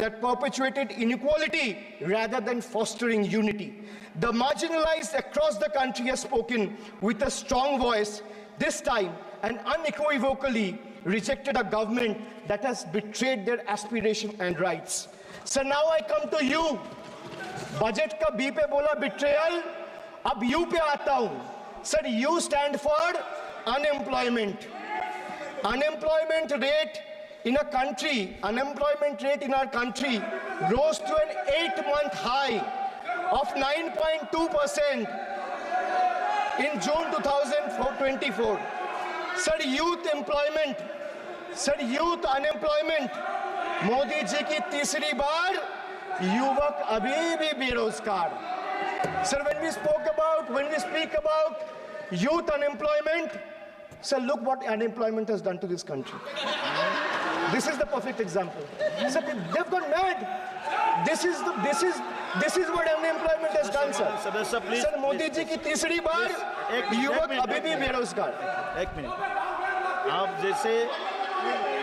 that perpetuated inequality rather than fostering unity. The marginalized across the country have spoken with a strong voice, this time and unequivocally rejected a government that has betrayed their aspiration and rights. So now I come to you. Budget का B पे बोला betrayal, अब U पे आता हूँ. Sir, U stand for unemployment. Unemployment rate in a country, unemployment rate in our country rose to an 8-month high of 9.2% in June 2024. Sir, youth employment, sir, youth unemployment, Modi ji की तीसरी बार युवक अभी भी बेरोजगार. Sir, when we speak about youth unemployment, sir, look what unemployment has done to this country. This is the perfect example. Sir, they've gone mad. This is what unemployment has done, sir. Sir, Modi ji की तीसरी बार युवक अभी भी बेरोजगार. एक minute,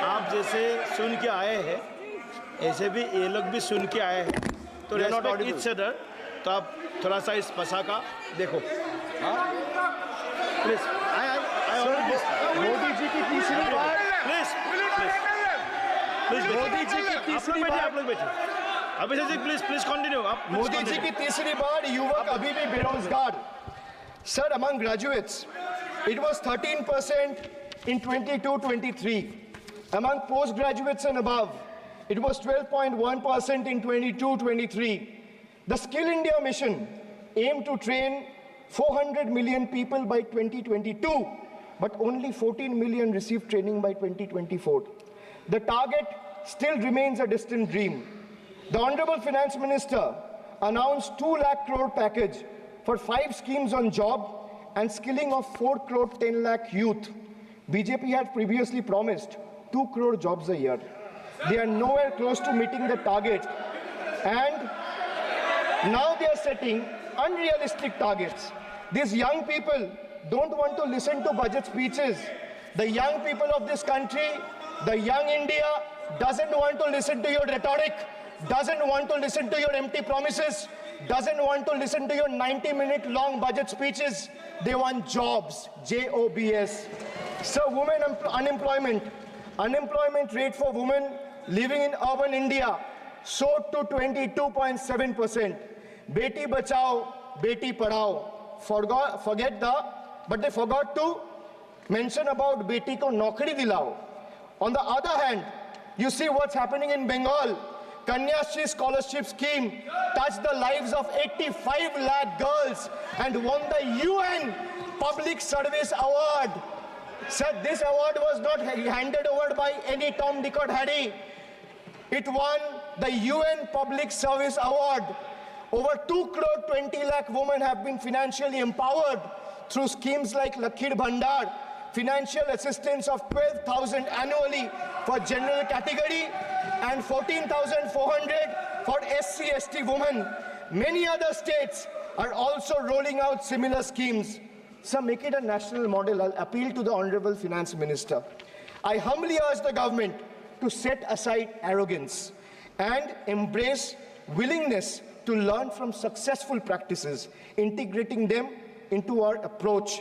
आप जैसे सुन के आए हैं, ऐसे भी ये लोग भी सुन के आए हैं, तो रेस्पेक्ट ईच अदर. तो आप थोड़ा सा इस भाषा का देखो. प्लीज, मोदी जी की तीसरी बार, प्लीज मोदी जी की तीसरी बार, आप लोग बैठे. Abhishek ji please continue. आप मोदी जी की तीसरी बार युवक अभी भी बेरोजगार. Sir, among graduates, it was 13% in 22-23. Among postgraduates and above, it was 12.1% in 22-23. The Skill India mission aimed to train 400 million people by 2022, but only 14 million received training by 2024. The target still remains a distant dream. The Honorable Finance Minister announced 2 lakh crore package for 5 schemes on job and skilling of 4 crore 10 lakh youth. BJP had previously promised 2 crore jobs a year. They are nowhere close to meeting the target, and now they are setting unrealistic targets. These young people don't want to listen to budget speeches. The young people of this country, the young India, doesn't want to listen to your rhetoric, doesn't want to listen to your empty promises, doesn't want to listen to your 90-minute long budget speeches. They want jobs, J-O-B-S. So women unemployment rate for women living in urban India soared to 22.7%. Beti Bachao, Beti Padhao. But they forgot to mention about Beti ko Naukri Dilao. On the other hand, you see what's happening in Bengal. Kanyashri scholarship scheme touched the lives of 85 lakh girls and won the UN Public Service Award. Said this award was not handed over by any Tom, Dick or Harry. It won the UN Public Service Award. Over 2 crore 20 lakh women have been financially empowered through schemes like Lakhir Bhandar, financial assistance of 12,000 annually for general category and 14,400 for SC/ST women. Many other states are also rolling out similar schemes. So make it a national model. I'll appeal to the Honorable Finance Minister. I humbly urge the government to set aside arrogance and embrace willingness to learn from successful practices, integrating them into our approach.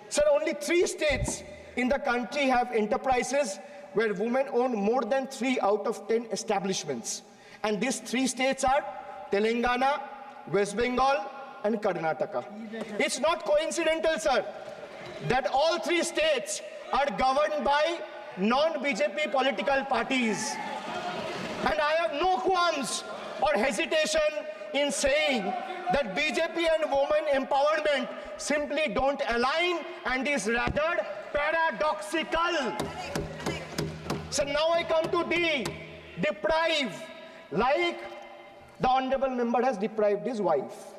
Sir, only 3 states in the country have enterprises where women own more than 3 out of 10 establishments. And these 3 states are Telangana, West Bengal, and Karnataka. It's not coincidental, sir, that all 3 states are governed by non-BJP political parties. And I have no qualms or hesitation in saying that BJP and women empowerment simply don't align and is rather paradoxical. So now I come to D, deprive, like the Honorable Member has deprived his wife.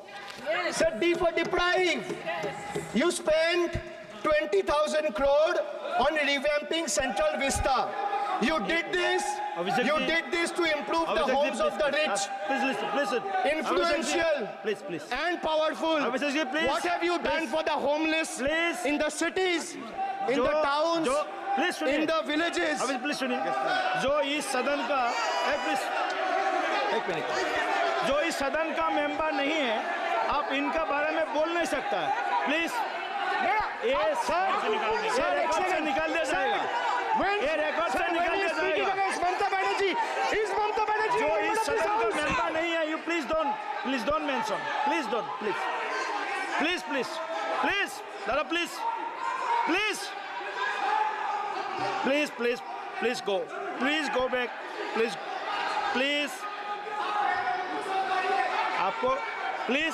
Yes. So D for deprive. Yes. You spent 20,000 crore on revamping Central Vista. You did this to improve the homes of the rich, listen. influential, Please. and powerful. What have you done for the homeless in the cities, in the towns, in the villages? Please सुनिए. जो इस सदन का एक minute. जो इस सदन का मेंबर नहीं है, आप इनका बारे में बोल नहीं सकता है, प्लीज। ये सर रिकॉर्ड से निकाल दिया जाएगा, ये रिकॉर्ड से निकाल दिया जाएगा। Mamata Banerjee, is Mamata Banerjee जो a member इस of this सदन का house? मेंबर नहीं है, you please don't mention, please don't, please दादा, प्लीज गो बैक, प्लीज आपको please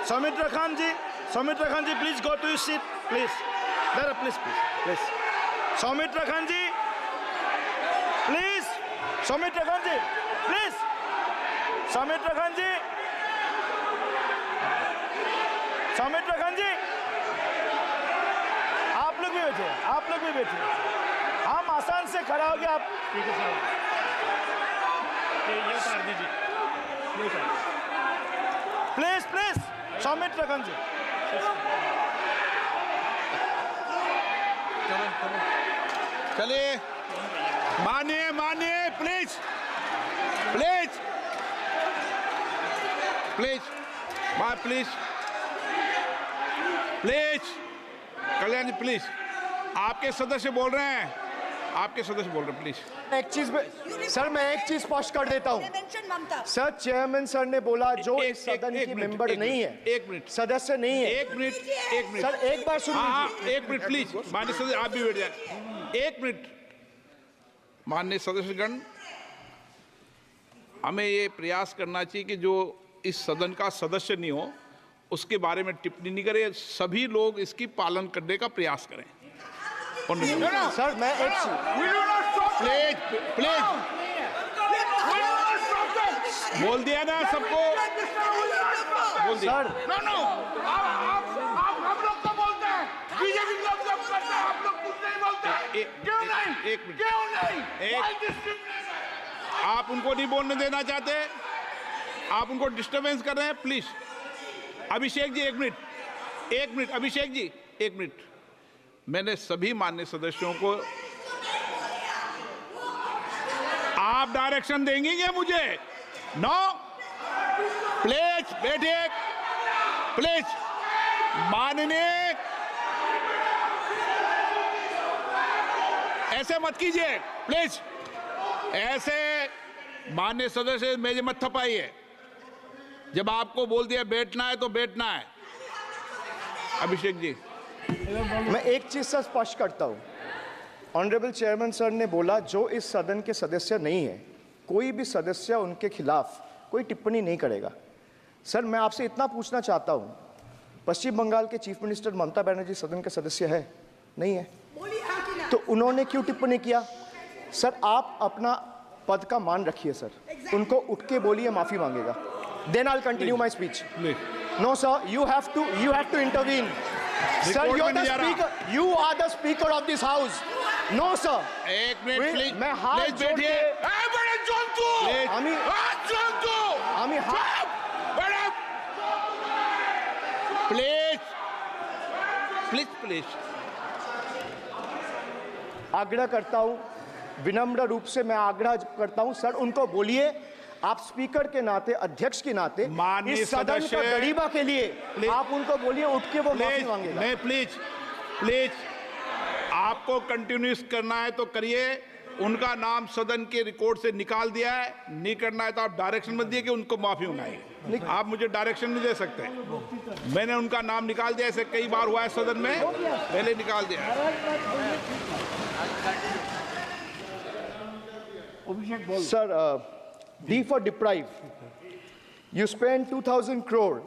Soumitra Khan ji, please go to your seat, please दादा, प्लीज सौमित्र खान जी, प्लीज सौमित्र खान जी, आप लोग भी बैठे, हम आसान से खड़ा हो गए, आप ठीक है साहब, ये उतार दीजिए, प्लीज सौमित्र खान जी। चलिए, मानिए, प्लीज, कल्याण जी, प्लीज, आपके सदस्य बोल रहे हैं, प्लीज। सर मैं एक चीज स्पष्ट कर देता हूँ। सर चेयरमैन सर ने बोला जो इस सदन की मेंबर नहीं है, एक मिनट, सदस्य नहीं है। एक मिनट सर एक बार सुन लीजिए। एक मिनट प्लीज, माननीय सदस्य आप भी बैठ जाए, एक मिनट। माननीय सदस्यगण, हमें ये प्रयास करना चाहिए कि जो इस सदन का सदस्य नहीं हो उसके बारे में टिप्पणी नहीं करें, सभी लोग इसकी पालन करने का प्रयास करें। सर मैं एक प्लीज बोल दिया ना सबको, बोल दिया। सर आप हम लोग तो बोलते हैं, बीजेपी लोग जब करते हैं, आप लोग कुछ नहीं बोलते। क्यों नहीं? एक मिनट, आप उनको नहीं बोलने देना चाहते, आप उनको डिस्टर्बेंस कर रहे हैं, प्लीज। अभिषेक जी एक मिनट, अभिषेक जी एक मिनट। मैंने सभी माननीय सदस्यों को, आप डायरेक्शन देंगे क्या मुझे? नो, प्लीज बैठिए, प्लीज। माननीय, ऐसे मत कीजिए प्लीज, ऐसे माननीय सदस्य मेरे मत थपाइए। जब आपको बोल दिया बैठना है तो बैठना है। अभिषेक जी, मैं एक चीज से स्पष्ट करता हूं। ऑनरेबल चेयरमैन सर ने बोला जो इस सदन के सदस्य नहीं है, कोई भी सदस्य उनके खिलाफ कोई टिप्पणी नहीं करेगा। सर मैं आपसे इतना पूछना चाहता हूं, पश्चिम बंगाल के चीफ मिनिस्टर ममता बनर्जी सदन के सदस्य है? नहीं है, तो उन्होंने क्यों टिप्पणी किया? सर आप अपना पद का मान रखिए सर, उनको उठ के बोलिए माफी मांगेगा। Then I'll continue my speech. No, sir, you have to intervene. Sir, you're the speaker. You are the speaker of this house. No, sir. एक मिनट प्लीज, मैं हाथ जोड़ के प्लीज आग्रह करता हूं, विनम्र रूप से मैं आग्रह करता हूं सर, उनको बोलिए आप स्पीकर के नाते, अध्यक्ष के नाते इस सदन का गरिमा के लिए आप उनको बोलिए उठ के वो माफी मांगेगा। नहीं, प्लीज आपको कंटिन्यूस करना है तो करिए। उनका नाम सदन के रिकॉर्ड से निकाल दिया है, नहीं करना है तो आप डायरेक्शन मत दिए कि उनको माफी मंगाइए। आप मुझे डायरेक्शन नहीं दे सकते। मैंने उनका नाम निकाल दिया, ऐसे कई बार हुआ है सदन में, पहले निकाल दिया। Sir, D for deprive. You spent 2,000 crore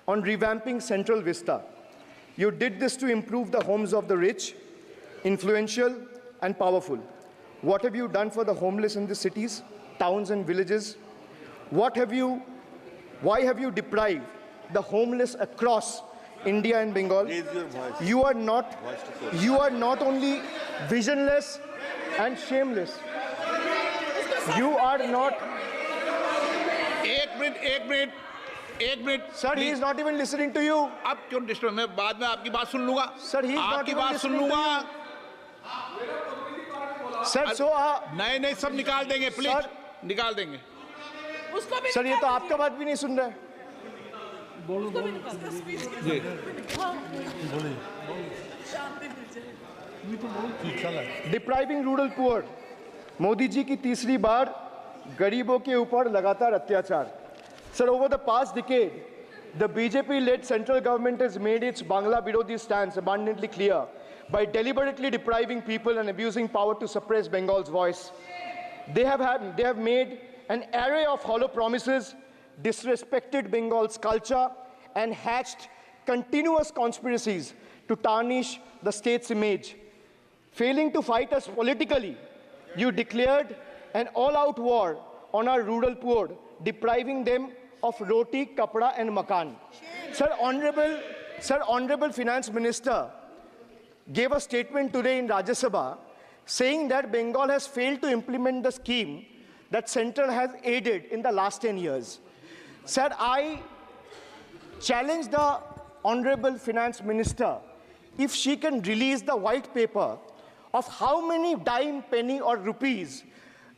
on revamping Central Vista. You did this to improve the homes of the rich, influential, and powerful. What have you done for the homeless in the cities, towns, and villages? Why have you deprived the homeless across India and Bengal? You are not only visionless and shameless. You are not. एक minute Sir, he is not even listening to you. अब क्यों disturb? मैं बाद में आपकी बात सुन लूंगा। Sir, he is not आपकी even बात सुन listening to लूंगा। you. सर सो नहीं सब निकाल देंगे प्लीज, सर, निकाल देंगे। सर ये तो आपका बात भी नहीं सुन रहा है। Depriving rural poor, Modi ji की तीसरी बार गरीबों के ऊपर लगातार अत्याचार। Sir, over the past decade, the BJP-led central government has made its Bangla Birodhi stance abundantly clear by deliberately depriving people and abusing power to suppress Bengal's voice. They have made an array of hollow promises, disrespected Bengal's culture, and hatched continuous conspiracies to tarnish the state's image. Failing to fight us politically, you declared an all-out war on our rural poor, depriving them of roti, kapda, and makan. Sir, Honorable Finance Minister gave a statement today in Rajya Sabha saying that Bengal has failed to implement the scheme that Central has aided in the last 10 years. Sir, I challenge the Honorable Finance Minister if she can release the white paper of how many dime, penny, or rupees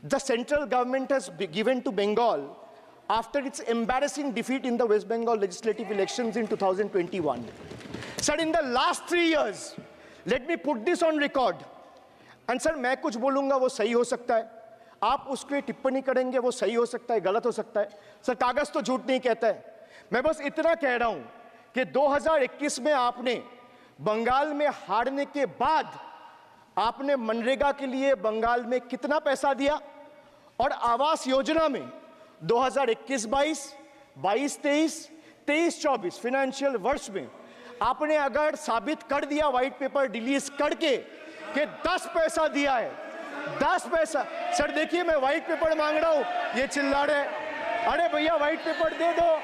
the central government has given to Bengal after its embarrassing defeat in the West Bengal legislative elections in 2021. Sir, in the last 3 years, let me put this on record. And sir, मैं कुछ बोलूँगा वो सही हो सकता है, आप उसके टिप्पणी करेंगे वो सही हो सकता है, गलत हो सकता है। सर, कागज तो झूठ नहीं कहता है। मैं बस इतना कह रहा हूँ कि 2021 में आपने बंगाल में हारने के बाद आपने मनरेगा के लिए बंगाल में कितना पैसा दिया, और आवास योजना में 2021-22, 22-23, 23-24 फाइनेंशियल वर्ष में आपने अगर साबित कर दिया व्हाइट पेपर रिलीज करके कि 10 पैसा दिया है, 10 पैसा। सर देखिए, मैं व्हाइट पेपर मांग रहा हूं, ये चिल्ला रहे, अरे भैया व्हाइट पेपर दे दो,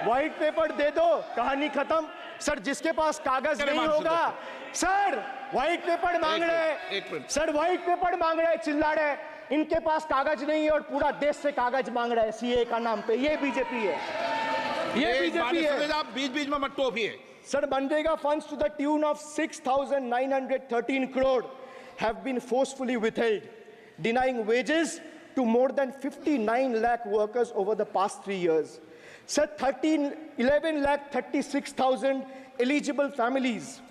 व्हाइट पेपर दे दो, कहानी खत्म। सर, जिसके पास कागज नहीं होगा, सर व्हाइट पेपर मांग रहे, सर व्हाइट पेपर मांग रहे, चिल्ला रहे, इनके पास कागज नहीं है और पूरा देश से कागज मांग रहा है सीए का नाम पे। ये बीजेपी है, ये बीजेपी है। आप बीच-बीच में मत टोकिए। Sir, MNREGA funds to the tune of 6,913 crore have been forcefully withheld, denying wages to more than 59 lakh workers over the past 3 years. Sir, 11 lakh 36,000 eligible families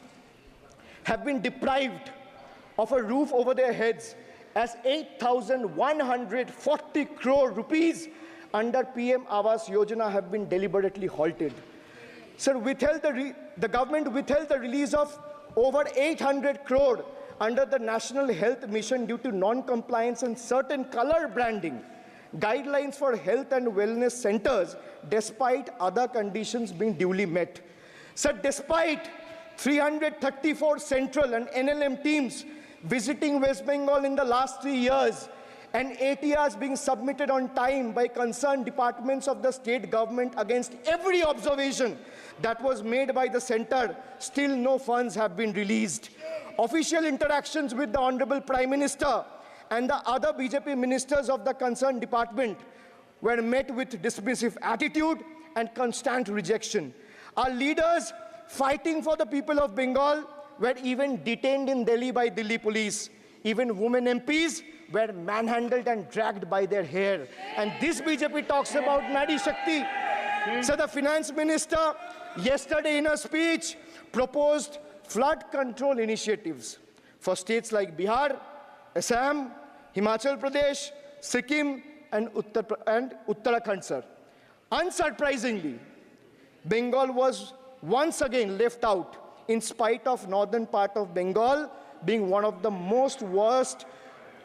have been deprived of a roof over their heads as 8,140 crore rupees under PM Awas Yojana have been deliberately halted. Sir, the government withheld the release of over 800 crore under the National Health Mission due to non-compliance and certain color branding guidelines for health and wellness centers, despite other conditions being duly met. Sir, despite 334 central and NLM teams visiting West Bengal in the last 3 years, and ATRs being submitted on time by concerned departments of the state government against every observation that was made by the center, still no funds have been released. Official interactions with the Honorable Prime Minister and the other BJP ministers of the concerned department were met with dismissive attitude and constant rejection. Our leaders fighting for the people of Bengal were even detained in Delhi by Delhi police. Even women MPs were manhandled and dragged by their hair. And this BJP talks about Nari Shakti. So the finance minister yesterday in a speech proposed flood control initiatives for states like Bihar, Assam, Himachal Pradesh, Sikkim, and Uttarakhand, sir. Unsurprisingly, Bengal was once again left out, in spite of northern part of Bengal being one of the most worst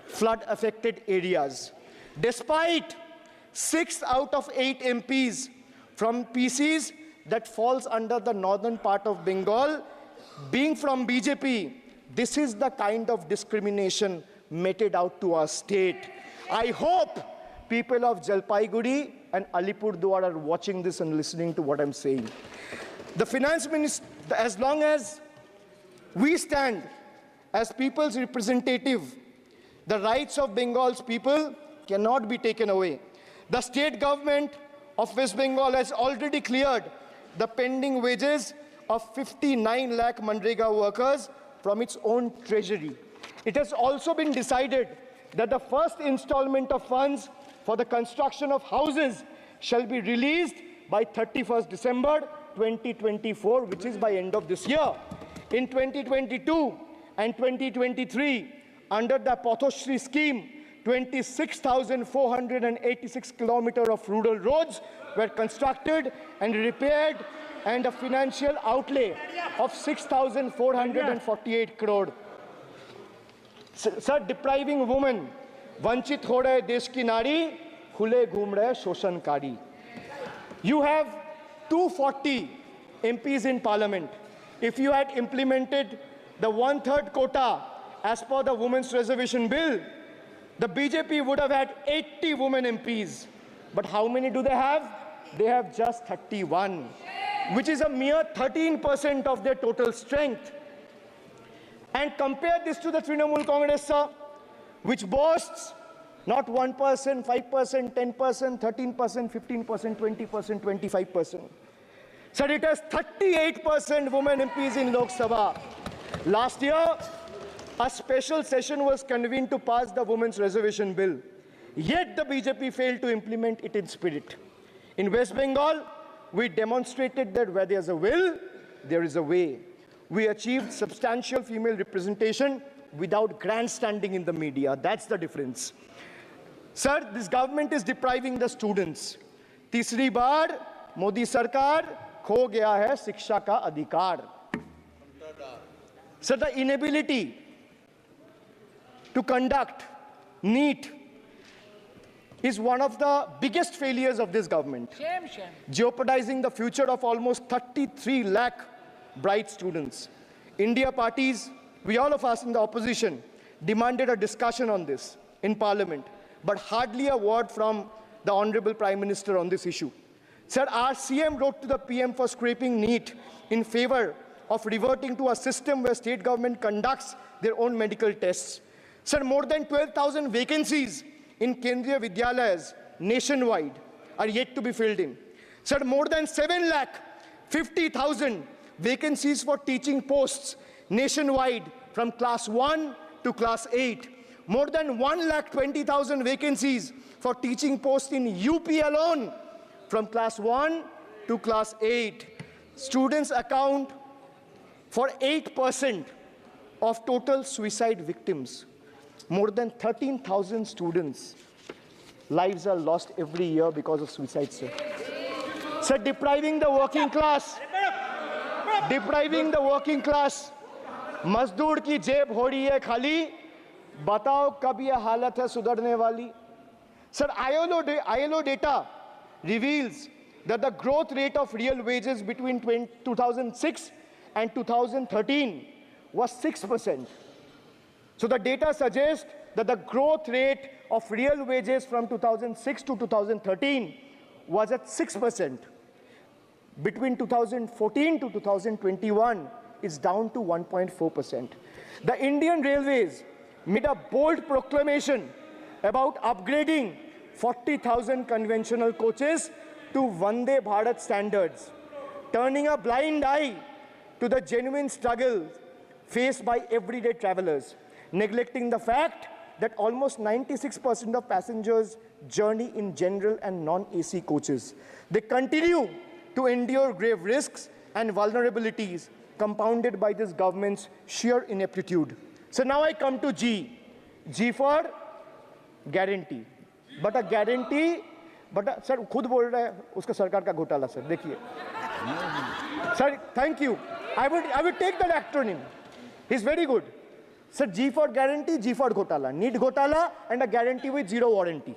flood-affected areas. Despite 6 out of 8 MPs from PCs that falls under the northern part of Bengal being from BJP, this is the kind of discrimination meted out to our state. I hope people of Jalpaiguri and Alipurduar are watching this and listening to what I'm saying. The finance minister, as long as we stand as people's representative, the rights of Bengal's people cannot be taken away. The state government of West Bengal has already cleared the pending wages of 59 lakh Manrega workers from its own treasury. it has also been decided that the first installment of funds for the construction of houses shall be released by 31st December 2024, which is by end of this year. In 2022 and 2023, under the Pathoshri scheme, 26,486 kilometers of rural roads were constructed and repaired, and a financial outlay of 6,448 crore. Sir, depriving women, vanchit ho rahe desh ki nari, khule ghum rahe shoshankari. You have 240 MPs in parliament. If you had implemented the 1/3 quota as per the Women's Reservation Bill, the BJP would have had 80 women MPs. But how many do they have? They have just 31, which is a mere 13% of their total strength. And compare this to the Trinamool Congress, sir, which boasts not 1%, 5%, 10%, 13%, 15%, 20%, 25%. Sir, it has 38% women MPs in Lok Sabha. Last year, a special session was convened to pass the Women's Reservation Bill. Yet the BJP failed to implement it in spirit. In West Bengal, we demonstrated that where there's a will, there is a way. We achieved substantial female representation without grandstanding in the media. That's the difference. Sir, this government is depriving the students. तीसरी बार मोदी सरकार खो गया है शिक्षा का अधिकार. Sir, the inability to conduct NEET is one of the biggest failures of this government, jeopardizing the future of almost 33 lakh bright students. India parties, we all of us in the opposition, demanded a discussion on this in parliament, but hardly a word from the Honorable Prime Minister on this issue. Sir, our CM wrote to the PM for scrapping NEET in favor of reverting to a system where state government conducts their own medical tests. Sir, more than 12,000 vacancies in Kendriya Vidyalayas nationwide are yet to be filled in. Sir, more than 7,50,000 vacancies for teaching posts nationwide from class 1 to class 8. More than 1,20,000 vacancies for teaching posts in UP alone from class 1 to class 8. Students account for 8% of total suicide victims. More than 13,000 students' lives are lost every year because of suicide, sir. Sir, depriving the working class, मजदूर की जेब हो रही है खाली, बताओ कब ये हालत है सुधरने वाली? Sir, ILO data reveals that the growth rate of real wages between 2006 and 2013 was 6%. So the data suggests that the growth rate of real wages from 2006 to 2013 was at 6%. Between 2014 to 2021, it's down to 1.4%. The Indian Railways made a bold proclamation about upgrading 40,000 conventional coaches to Vande Bharat standards, turning a blind eye to the genuine struggle faced by everyday travelers, neglecting the fact that almost 96% of passengers journey in general and non-AC coaches. They continue to endure grave risks and vulnerabilities compounded by this government's sheer ineptitude. So now I come to G. G for guarantee. But a guarantee, sir, खुद बोल रहा है उसका सरकार का घोटाला, sir. देखिए. Sir, thank you. I would take that acronym. He's very good. Sir, G for guarantee, G for घोटाला. Need घोटाला and a guarantee with zero warranty.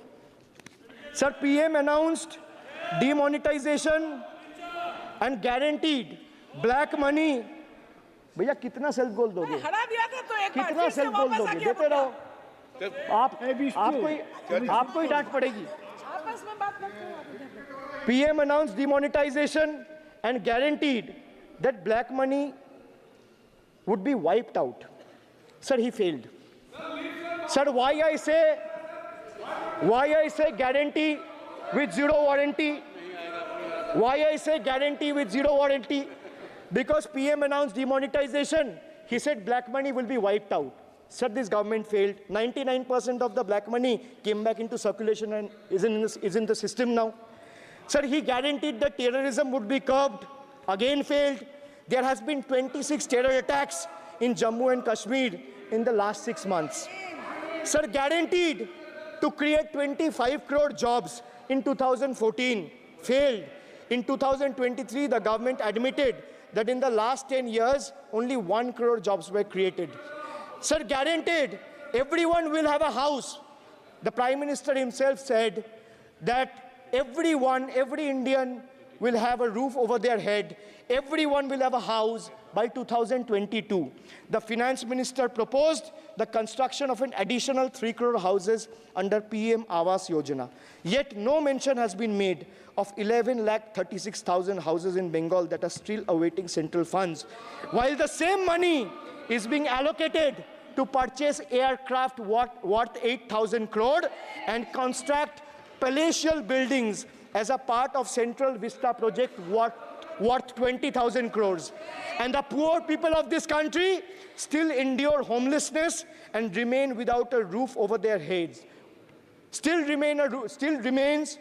Sir, PM announced demonetization and guaranteed black money. भैया कितना self goal दोगे? कितना self goal दोगे? देते रहो. आपको ही डांट पड़ेगी. PM announced demonetization and guaranteed that black money would be wiped out. Sir, he failed. Sir, why I say guarantee with zero warranty? Why I say guarantee with zero warranty? Because PM announced demonetization. He said black money will be wiped out. Sir, this government failed. 99% of the black money came back into circulation and is in the system now. Sir, he guaranteed that terrorism would be curbed. Again failed. There has been 26 terror attacks in Jammu and Kashmir in the last 6 months. Sir, guaranteed to create 25 crore jobs in 2014. Failed. In 2023, the government admitted that in the last 10 years, only 1 crore jobs were created. Sir, guaranteed everyone will have a house. The Prime Minister himself said that everyone, every Indian will have a roof over their head. Everyone will have a house by 2022. The Finance Minister proposed the construction of an additional 3 crore houses under PM Awas Yojana. Yet no mention has been made of 11,36,000 houses in Bengal that are still awaiting central funds, while the same money is being allocated to purchase aircraft worth 8,000 crore and construct palatial buildings as a part of Central Vista project worth 20,000 crores. And the poor people of this country still endure homelessness and remain without a roof over their heads. Still remains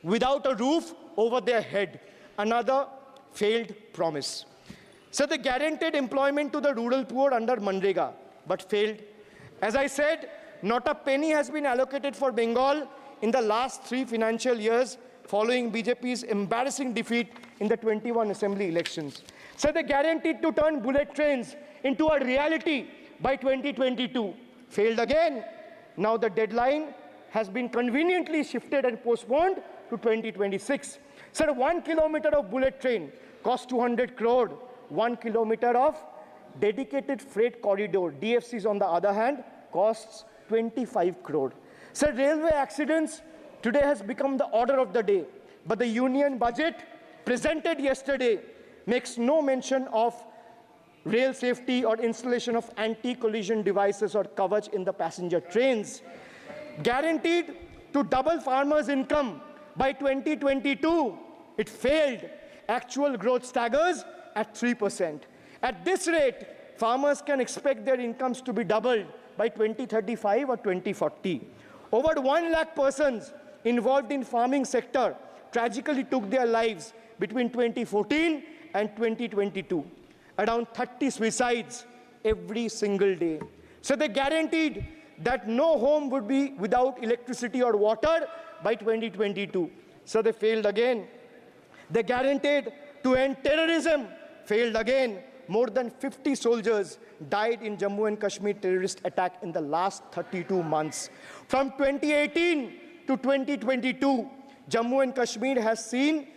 without a roof over their head. Another failed promise. So they guaranteed employment to the rural poor under Manrega, but failed. As I said, not a penny has been allocated for Bengal in the last 3 financial years following BJP's embarrassing defeat in the 21 assembly elections. So they guaranteed to turn bullet trains into a reality by 2022. Failed again. Now the deadline has been conveniently shifted and postponed to 2026. Sir, 1 kilometer of bullet train costs 200 crore. 1 kilometer of dedicated freight corridor, DFCs on the other hand, costs 25 crore. Sir, railway accidents today has become the order of the day. But the union budget presented yesterday makes no mention of rail safety or installation of anti-collision devices or Kavach in the passenger trains. Guaranteed to double farmers' income by 2022. It failed. Actual growth staggers at 3%. At this rate, farmers can expect their incomes to be doubled by 2035 or 2040. Over 1 lakh persons involved in farming sector tragically took their lives between 2014 and 2022. Around 30 suicides every single day. So they guaranteed that no home would be without electricity or water by 2022. So they failed again. They guaranteed to end terrorism. Failed again. More than 50 soldiers died in Jammu and Kashmir terrorist attack in the last 32 months. From 2018 to 2022, Jammu and Kashmir has seen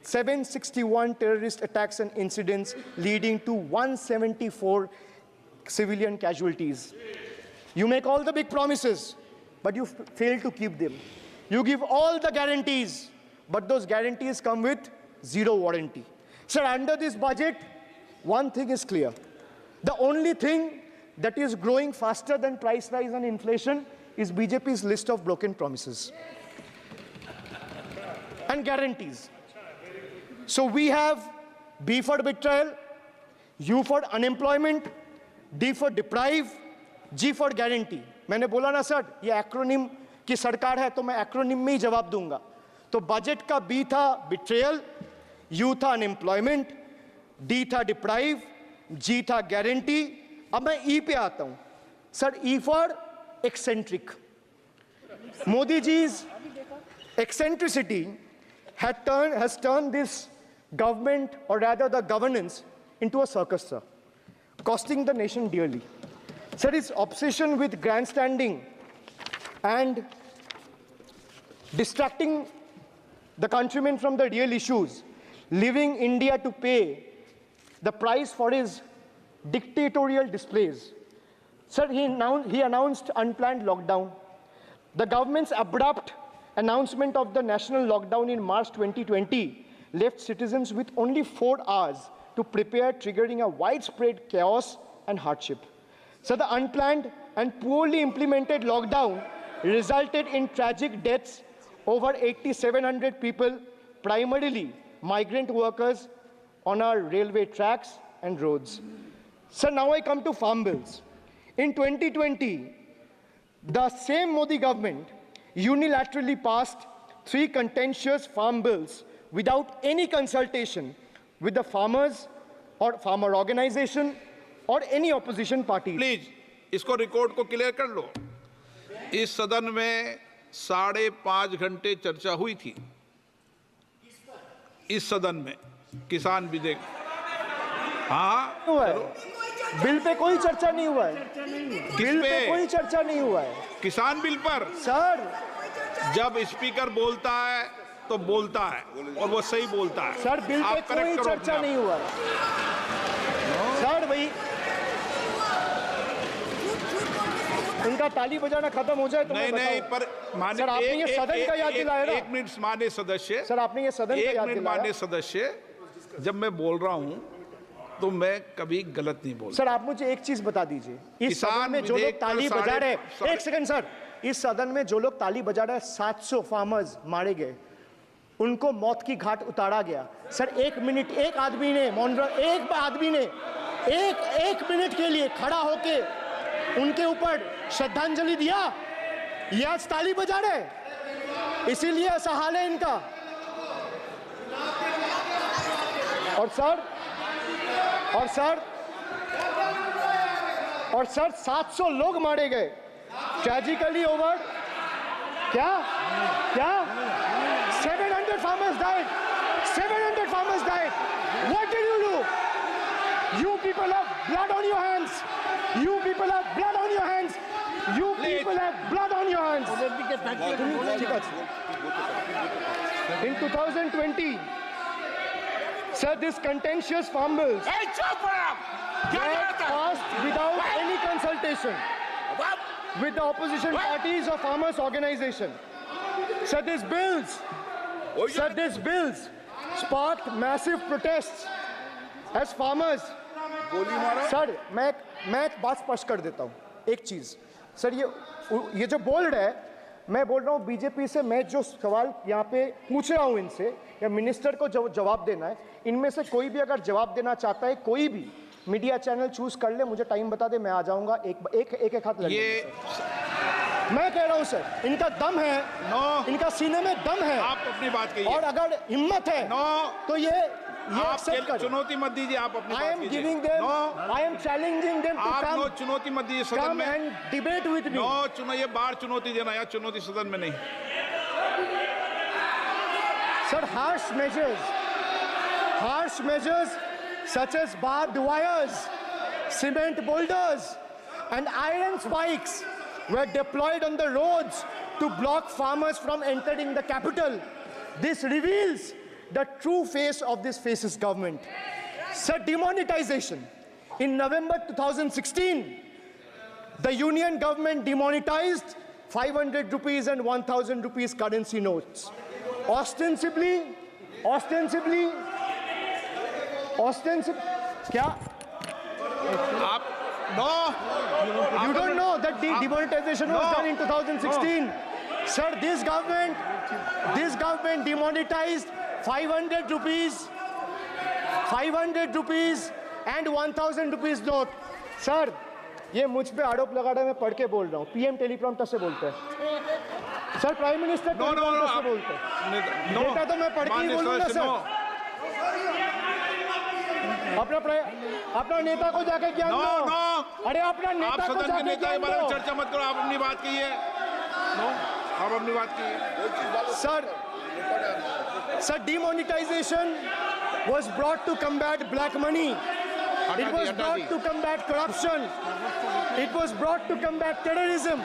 761 terrorist attacks and incidents leading to 174 civilian casualties. You make all the big promises, but you fail to keep them. You give all the guarantees, but those guarantees come with zero warranty. Sir, under this budget, one thing is clear. The only thing that is growing faster than price rise and inflation is BJP's list of broken promises and guarantees. So we have B for betrayal, U for unemployment, D for deprive, G for guarantee. मैंने बोला ना sir, ये acronym की सरकार है तो मैं acronym में ही जवाब दूंगा. तो बजट का B था betrayal, U था unemployment, D था deprive, G था guarantee. अब मैं E पे आता हूं. Sir, E for eccentric. Modi ji's eccentricity has turned this government, or rather the governance, into a circus, sir, costing the nation dearly. Sir, his obsession with grandstanding and distracting the countrymen from the real issues, leaving India to pay the price for his dictatorial displays. Sir, he announced unplanned lockdown. The government's abrupt announcement of the national lockdown in March 2020 left citizens with only 4 hours to prepare, triggering a widespread chaos and hardship. So the unplanned and poorly implemented lockdown resulted in tragic deaths. Over 8,700 people, primarily migrant workers, on our railway tracks and roads. So now I come to farm bills. In 2020, the same Modi government unilaterally passed 3 contentious farm bills without any consultation with the farmers or farmer organization or any opposition party. Please इसको record को clear कर लो। इस सदन में 5.5 घंटे चर्चा हुई थी। इस सदन में किसान विधेयक, हाँ हुआ है। बिल पे कोई चर्चा नहीं हुआ है। बिल पे कोई चर्चा नहीं हुआ है किसान बिल पर। सर। जब स्पीकर बोलता है तो बोलता है और वो सही बोलता है। सर बिल पे आप कोई correct करो चर्चा अपने नहीं हुआ है। सर भाई उनका ताली बजाना खत्म हो जाए तो नहीं मैं नहीं, बताऊं। पर माने सर आपने ये सदन का याद दिलाया ना। एक मिनट माने सदस्य, सर आपने ये सदन का एक याद मिनट दिलाया। माने सदस्य, जब मैं बोल रहा हूं तो मैं कभी गलत नहीं बोलता। सर आप मुझे एक चीज बता दीजिए, इस किसान सदन में जो लोग विधेयक पर ताली बजा रहे साढ़े- एक सेकंड सर, इस सदन में जो लोग ताली बजा रहे 700 फार्मर्स मारे गए, उनको मौत की घाट उतारा गया। सर एक मिनट, एक आदमी ने एक आदमी ने एक मिनट के लिए खड़ा होके उनके ऊपर श्रद्धांजलि दिया। ये आज ताली बजा रहे, इसीलिए ऐसा हाल है इनका। और सर 700 लोग मारे गए, ट्रेजिकली ओवर। क्या 700 farmers died. 700 farmers died. What did you do? You people have blood on your hands. You people have blood on your hands. You people have blood on your hands. In 2020, sir, this contentious farm bills were passed without any consultation with the opposition parties or farmers organization. Sir, these bills sparked massive protests as farmers. Sir मैं एक बात स्पष्ट कर देता हूँ, एक चीज sir, ये जो बोल्ड है, मैं बोल रहा हूँ बीजेपी से, मैं जो सवाल यहाँ पे पूछ रहा हूँ इनसे, या मिनिस्टर को जवाब देना है, इनमें से कोई भी अगर जवाब देना चाहता है, कोई भी मीडिया चैनल चूज कर ले, मुझे टाइम बता दे, मैं आ जाऊंगा। एक हाथ लगे। मैं कह रहा हूं सर, इनका दम है, इनका सीने में दम है। आप अपनी बात कहिए। और अगर हिम्मत है तो ये एक्सेप्ट करें। चुनौती मत दीजिए, आप अपनी बात कीजिए। I am challenging them to आप come, चुनौती मत दीजिए सदन come में। and debate with me. ये बार चुनौती देना, या चुनौती सदन में नहीं। Sir, harsh measures such as barbed wires, cement boulders, and iron spikes were deployed on the roads to block farmers from entering the capital. This reveals the true face of this fascist government. Sir, demonetization. In November 2016, the union government demonetized 500 rupees and 1000 rupees currency notes. Ostensibly, क्या? आप You don't know that the demonetization was done in 2016. Sir, this government demonetized 500 rupees and 1000 rupees note. Sir, ये मुझ पे आरोप लगा रहा है, मैं पढ़ के बोल रहा हूँ। पीएम टेलीप्रॉम्प्टर से बोलते हैं। सर, प्राइम मिनिस्टर टेलीप्रॉम्प्टर से बोलते हैं। बेटा तो मैं पढ़ के ही बोलूँगा सर। अपना नेता को जाके ज्ञान दो। अरे अपना नेता को जाके ज्ञान दो। चर्चा मत करो, आप अपनी बात कीजिए। आप अपनी बात कीजिए। Sir, demonetization was brought to combat black money. It was brought to combat corruption. It was brought to combat terrorism.